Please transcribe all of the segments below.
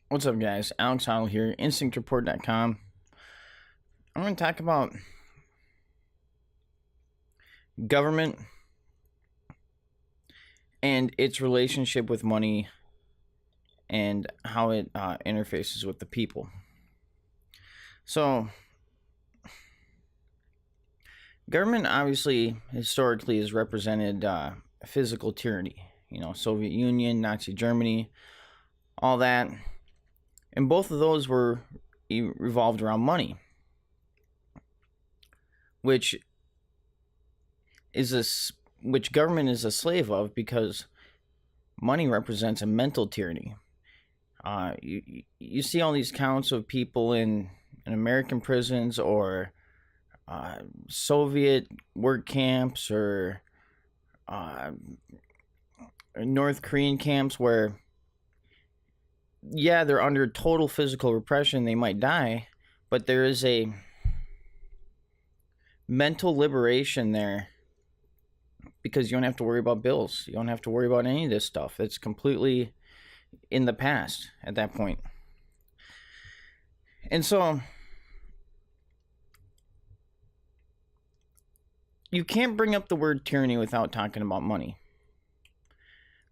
What's up, guys? Alex Hoddle here, instinctreport.com. I'm going to talk about government and its relationship with money and how it interfaces with the people. So, government obviously historically has represented physical tyranny. Soviet Union, Nazi Germany, all that. And both of those were revolved around money, which government is a slave of, because money represents a mental tyranny. You see all these counts of people in American prisons or Soviet work camps or North Korean camps where, yeah, they're under total physical repression. They might die, but there is a mental liberation there because you don't have to worry about bills. You don't have to worry about any of this stuff. It's completely in the past at that point. And so you can't bring up the word tyranny without talking about money.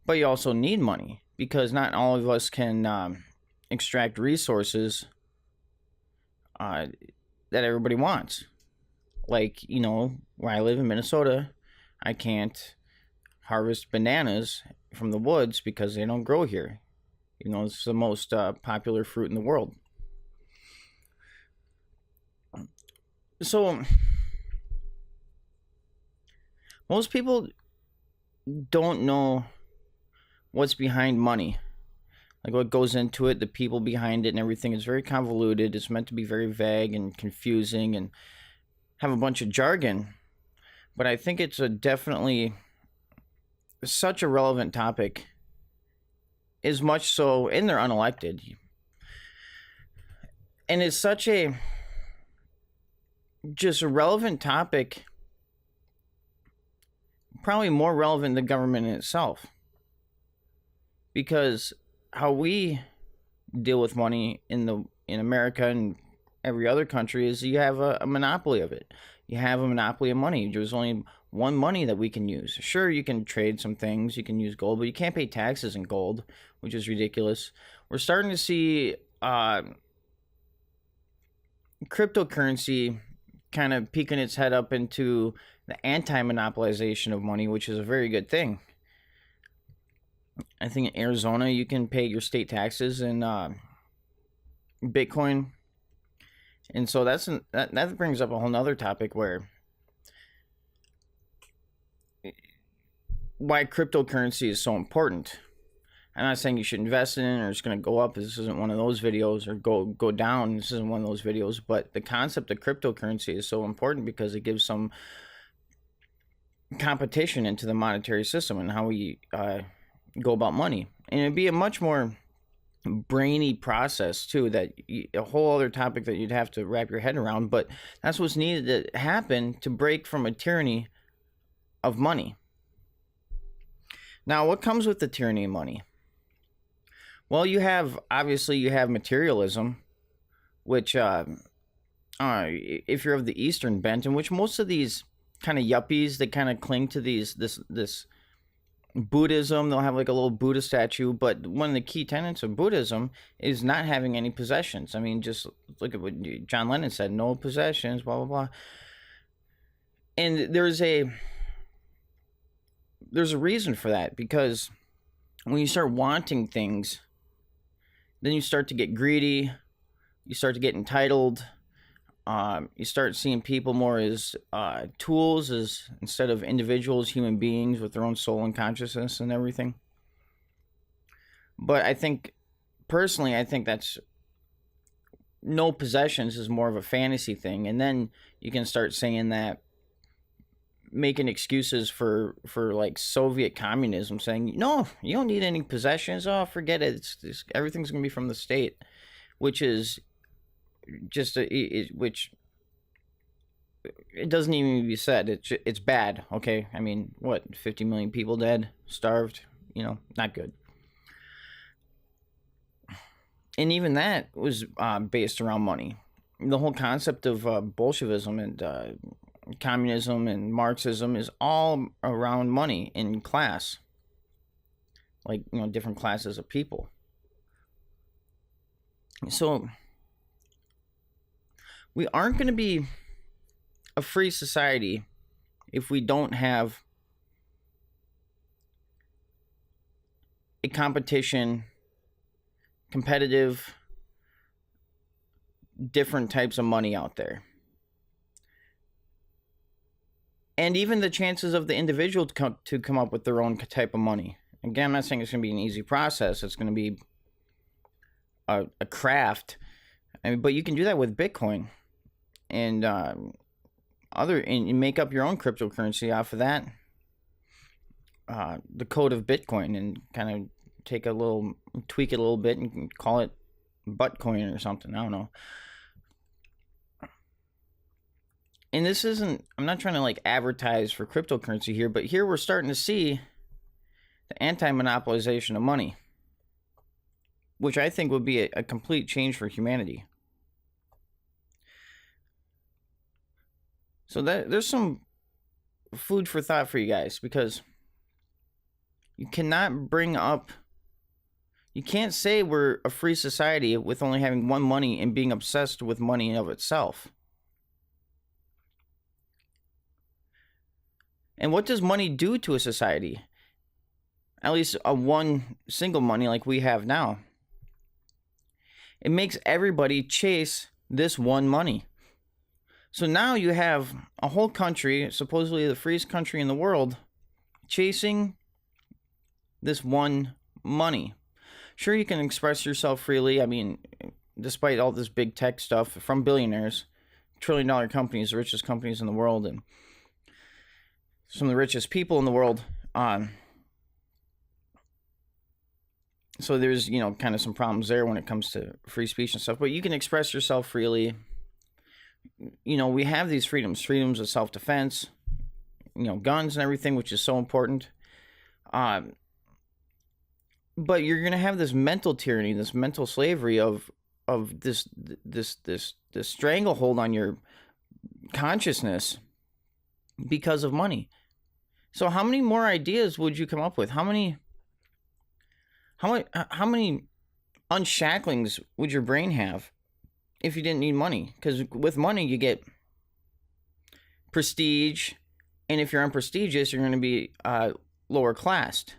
But you also need money, because not all of us can extract resources that everybody wants. Like, where I live in Minnesota, I can't harvest bananas from the woods because they don't grow here. It's the most popular fruit in the world. So, most people don't know what's behind money, like what goes into it, the people behind it, and everything. Is very convoluted. It's meant to be very vague and confusing and have a bunch of jargon. But I think it's definitely such a relevant topic, as much so, and they're unelected. And it's such a relevant topic, probably more relevant than government in itself. Because how we deal with money in America and every other country is you have a monopoly of it. You have a monopoly of money. There's only one money that we can use. Sure, you can trade some things, you can use gold, but you can't pay taxes in gold, which is ridiculous. We're starting to see cryptocurrency kind of peeking its head up into the anti-monopolization of money, which is a very good thing. I think in Arizona you can pay your state taxes in Bitcoin. And so that brings up a whole nother topic, where why cryptocurrency is so important. I'm not saying you should invest in it or it's going to go up. This isn't one of those videos, or go down. This isn't one of those videos. But the concept of cryptocurrency is so important because it gives some competition into the monetary system and how we go about money. And it'd be a much more brainy process too, that a whole other topic that you'd have to wrap your head around. But that's what's needed to happen to break from a tyranny of money. Now, what comes with the tyranny of money? Well, obviously you have materialism, which if you're of the Eastern bent, in which most of these kind of yuppies, they kind of cling to this Buddhism. They'll have like a little Buddha statue, but one of the key tenets of Buddhism is not having any possessions. I mean, just look at what John Lennon said: no possessions, blah blah blah. And there's a reason for that, because when you start wanting things, then you start to get greedy, you start to get entitled, you start seeing people more as tools, instead of individuals, human beings with their own soul and consciousness and everything. But I think that's no possessions is more of a fantasy thing. And then you can start saying that, making excuses for like Soviet communism, saying, no, you don't need any possessions. Oh, forget it. Everything's going to be from the state, which is just which it doesn't even need to be said. It's bad. Okay, I mean, what, 50 million people dead, starved, not good. And even that was based around money. The whole concept of Bolshevism and communism and Marxism is all around money in class, like, different classes of people. So we aren't going to be a free society if we don't have a competitive, different types of money out there. And even the chances of the individual to come up with their own type of money. Again, I'm not saying it's going to be an easy process. It's going to be a craft. But you can do that with Bitcoin and and make up your own cryptocurrency off of that. The code of Bitcoin, and kind of tweak it a little bit and call it Buttcoin or something. I don't know. And this isn't, I'm not trying to advertise for cryptocurrency here, but here we're starting to see the anti-monopolization of money, which I think would be a complete change for humanity. So there's some food for thought for you guys, because you can't say we're a free society with only having one money and being obsessed with money in of itself. And what does money do to a society? At least a one single money like we have now. It makes everybody chase this one money. So now you have a whole country, supposedly the freest country in the world, chasing this one money. Sure, you can express yourself freely. I mean, despite all this big tech stuff from billionaires, trillion-dollar companies, the richest companies in the world, and some of the richest people in the world. So there's, kind of some problems there when it comes to free speech and stuff. But you can express yourself freely. We have these freedoms of self-defense, guns and everything, which is so important. But you're going to have this mental tyranny, this mental slavery of this stranglehold on your consciousness because of money. So how many more ideas would you come up with? How many unshacklings would your brain have if you didn't need money? Because with money you get prestige, and if you're unprestigious, you're going to be lower classed.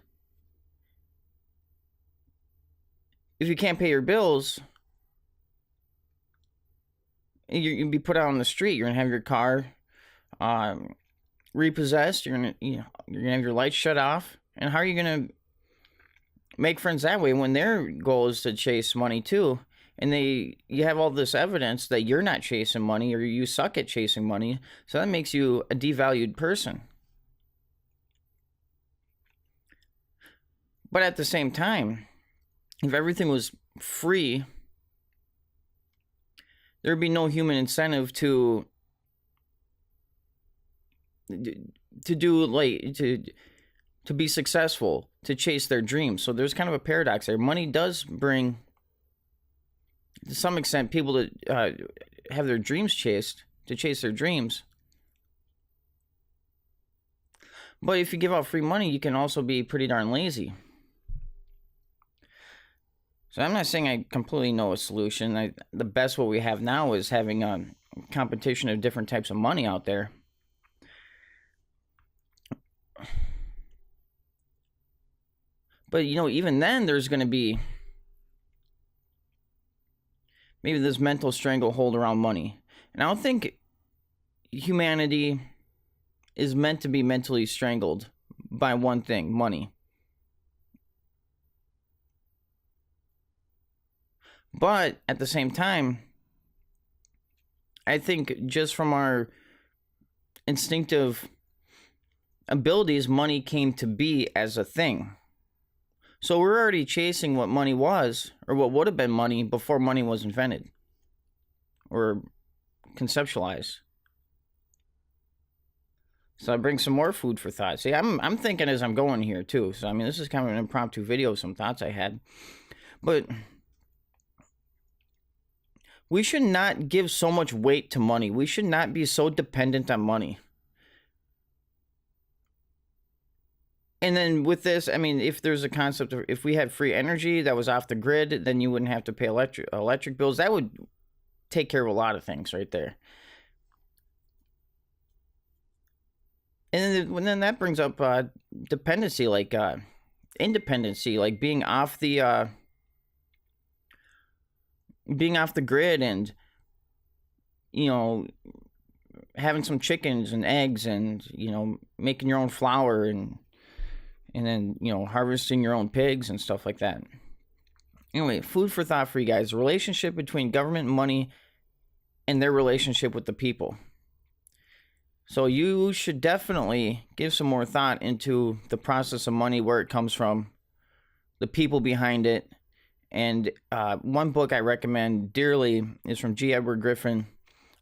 If you can't pay your bills, you'll be put out on the street. You're going to have your car repossessed. You're gonna have your lights shut off. And how are you gonna make friends that way when their goal is to chase money too? And you have all this evidence that you're not chasing money, or you suck at chasing money, so that makes you a devalued person. But at the same time, if everything was free, there'd be no human incentive to be successful, to chase their dreams. So there's kind of a paradox there. Money does bring, to some extent, people to have their dreams chased, to chase their dreams. But if you give out free money, you can also be pretty darn lazy. So I'm not saying I completely know a solution. The best what we have now is having a competition of different types of money out there. But, even then, there's going to be maybe this mental stranglehold around money. And I don't think humanity is meant to be mentally strangled by one thing, money. But at the same time, I think just from our instinctive abilities, money came to be as a thing. So we're already chasing what money was, or what would have been money before money was invented or conceptualized. So I bring some more food for thought. See, I'm thinking as I'm going here too. So this is kind of an impromptu video of some thoughts I had. But We should not give so much weight to money. We should not be so dependent on money. And then with this, I mean, if there's a concept of, if we had free energy that was off the grid, then you wouldn't have to pay electric bills. That would take care of a lot of things right there. And then that brings up dependency, like independency, like being off the grid, and having some chickens and eggs, and making your own flour, and then harvesting your own pigs and stuff like that. Anyway, food for thought for you guys: the relationship between government and money, and their relationship with the people. So you should definitely give some more thought into the process of money, where it comes from, the people behind it. And one book I recommend dearly is from G. Edward Griffin,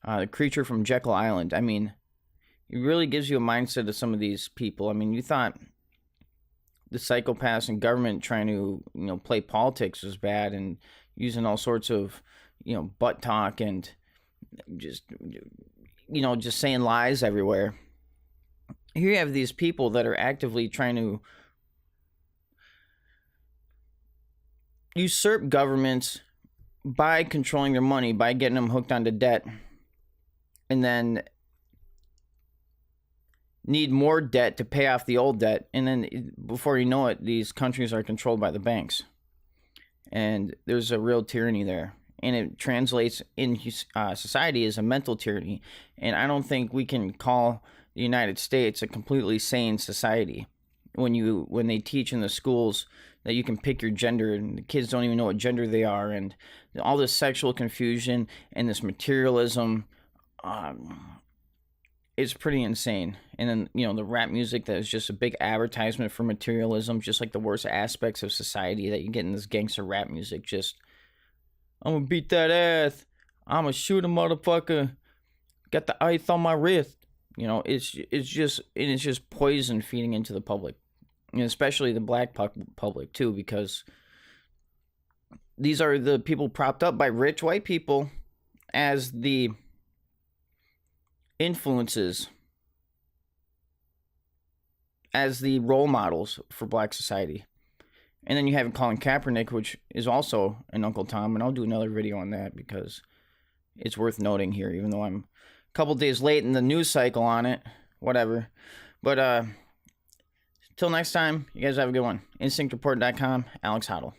The Creature from Jekyll Island. I mean, it really gives you a mindset of some of these people. I mean, you thought the psychopaths in government trying to, play politics was bad, and using all sorts of, butt talk, and just saying lies everywhere. Here you have these people that are actively trying to usurp governments by controlling their money, by getting them hooked onto debt, and then need more debt to pay off the old debt. And then before you know it, these countries are controlled by the banks. And there's a real tyranny there. And it translates in society as a mental tyranny. And I don't think we can call the United States a completely sane society when they teach in the schools that you can pick your gender, and the kids don't even know what gender they are, and all this sexual confusion and this materialism. It's pretty insane. And then the rap music that is just a big advertisement for materialism, just like the worst aspects of society that you get in this gangster rap music. Just, I'm gonna beat that ass. I'm gonna shoot a motherfucker. Got the ice on my wrist. It's just poison feeding into the public, and especially the black public too, because these are the people propped up by rich white people as the influences, as the role models for black society. And then you have Colin Kaepernick, which is also an Uncle Tom, and I'll do another video on that because it's worth noting here, even though I'm a couple days late in the news cycle on it. Whatever. But till next time, you guys have a good one. InstinctReport.com, Alex Hoddle.